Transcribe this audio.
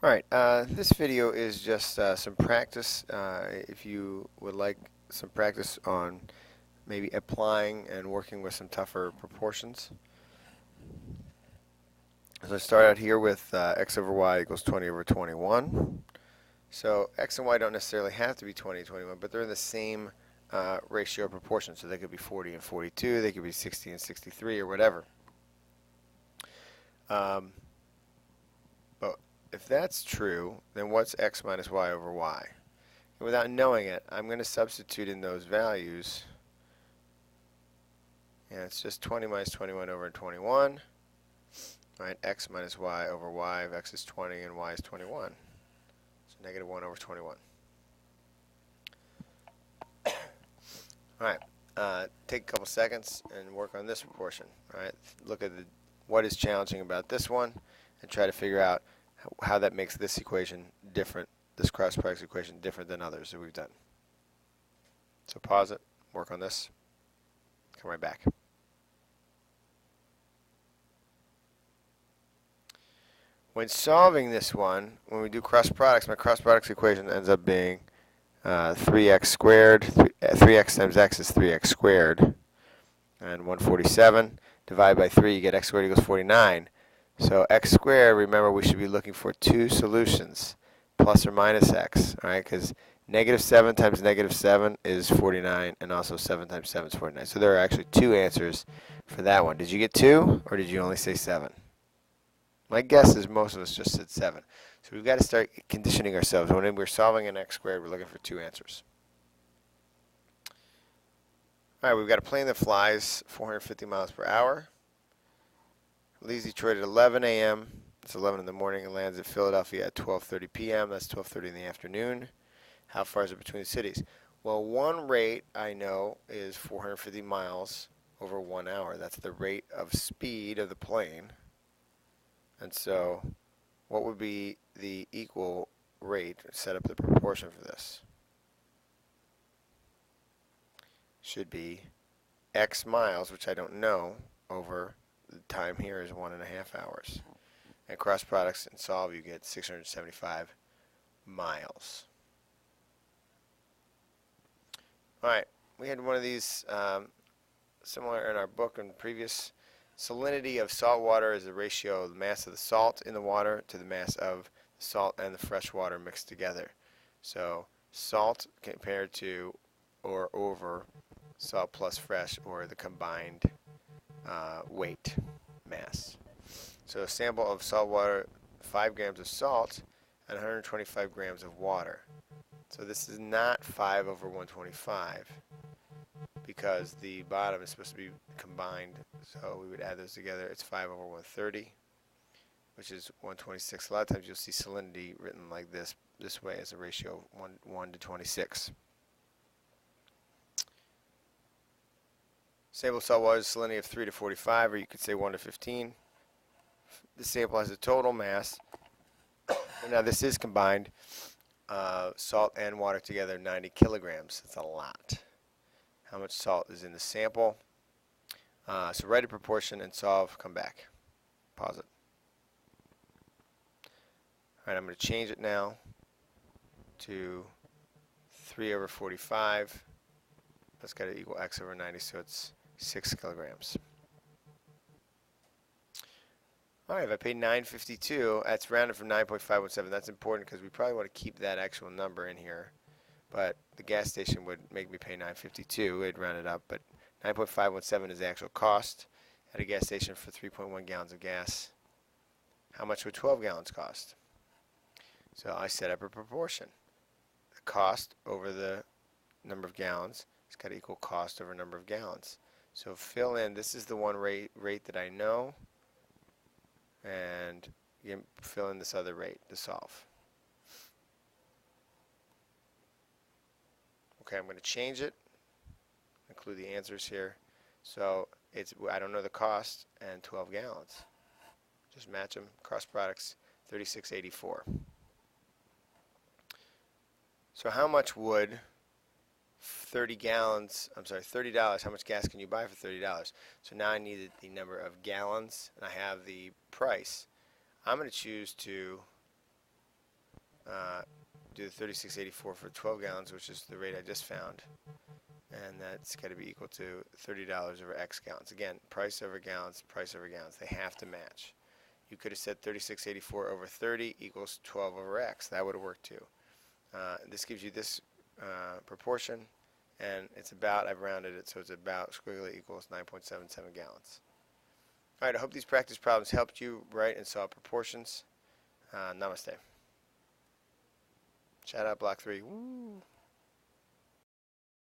Alright, this video is just some practice. If you would like some practice on maybe applying and working with some tougher proportions. So I start out here with x over y equals 20 over 21. So x and y don't necessarily have to be 20 and 21, but they're in the same ratio of proportion. So they could be 40 and 42, they could be 60 and 63, or whatever. But if that's true, then what's x minus y over y? And without knowing it, I'm going to substitute in those values. And it's just 20 minus 21 over 21. Right, x minus y over y of x is 20 and y is 21. So negative 1 over 21. Alright, take a couple seconds and work on this proportion. Alright, look at what is challenging about this one and try to figure out how that makes this equation different, this cross product equation different than others that we've done. So pause it, work on this, come right back. When solving this one, when we do cross products, my cross products equation ends up being 3x squared. 3x times x is 3x squared. And 147 divided by 3, you get x squared equals 49. So x squared, remember, we should be looking for two solutions, plus or minus x, all right? Because negative 7 times negative 7 is 49, and also 7 times 7 is 49. So there are actually two answers for that one. Did you get 2, or did you only say 7? My guess is most of us just said 7. So we've got to start conditioning ourselves. When we're solving an x squared, we're looking for two answers. All right, we've got a plane that flies 450 miles per hour. Leaves Detroit at 11 a.m. It's 11 in the morning and lands at Philadelphia at 12:30 p.m. That's 12:30 in the afternoon. How far is it between the cities? Well, one rate I know is 450 miles over 1 hour. That's the rate of speed of the plane. And so what would be the equal rate? Set up the proportion for this. Should be x miles, which I don't know, over the time here is 1.5 hours. And cross products and solve, you get 675 miles. Alright, we had one of these similar in our book and previous. Salinity of salt water is the ratio of the mass of the salt in the water to the mass of the salt and the fresh water mixed together. So salt compared to or over salt plus fresh, or the combined weight mass. So a sample of salt water, 5 grams of salt and 125 grams of water. So this is not 5 over 125 because the bottom is supposed to be combined. So we would add those together. It's 5 over 130, which is 126. A lot of times you'll see salinity written like this way as a ratio of 1 to 26. Sample of salt water is salinity of 3 to 45, or you could say 1 to 15. The sample has a total mass. Now this is combined, salt and water together, 90 kilograms. That's a lot. How much salt is in the sample? So write a proportion and solve, come back. Pause it. Alright, I'm going to change it now to 3 over 45. That's got to equal x over 90, so it's 6 kilograms. Alright, if I pay $9.52, that's rounded from 9.517. That's important because we probably want to keep that actual number in here. But the gas station would make me pay $9.52. It'd round it up, but 9.517 is the actual cost at a gas station for 3.1 gallons of gas. How much would 12 gallons cost? So I set up a proportion. The cost over the number of gallons has got to equal cost over number of gallons. So fill in, this is the one rate that I know, and you can fill in this other rate to solve. Okay, I'm going to change it, include the answers here. So it's, I don't know the cost, and 12 gallons. Just match them, cross products, 36.84. So how much would $30, how much gas can you buy for $30? So now I needed the number of gallons, and I have the price. I'm going to choose to do the 3684 for 12 gallons, which is the rate I just found, and that's got to be equal to $30 over X gallons. Again, price over gallons, price over gallons. They have to match. You could have said 3684 over 30 equals 12 over X. That would have worked too. This gives you this proportion, and it's about, I've rounded it, so it's about squiggly equals 9.77 gallons. All right, I hope these practice problems helped you write and solve proportions. Namaste. Shout out Block 3. Woo.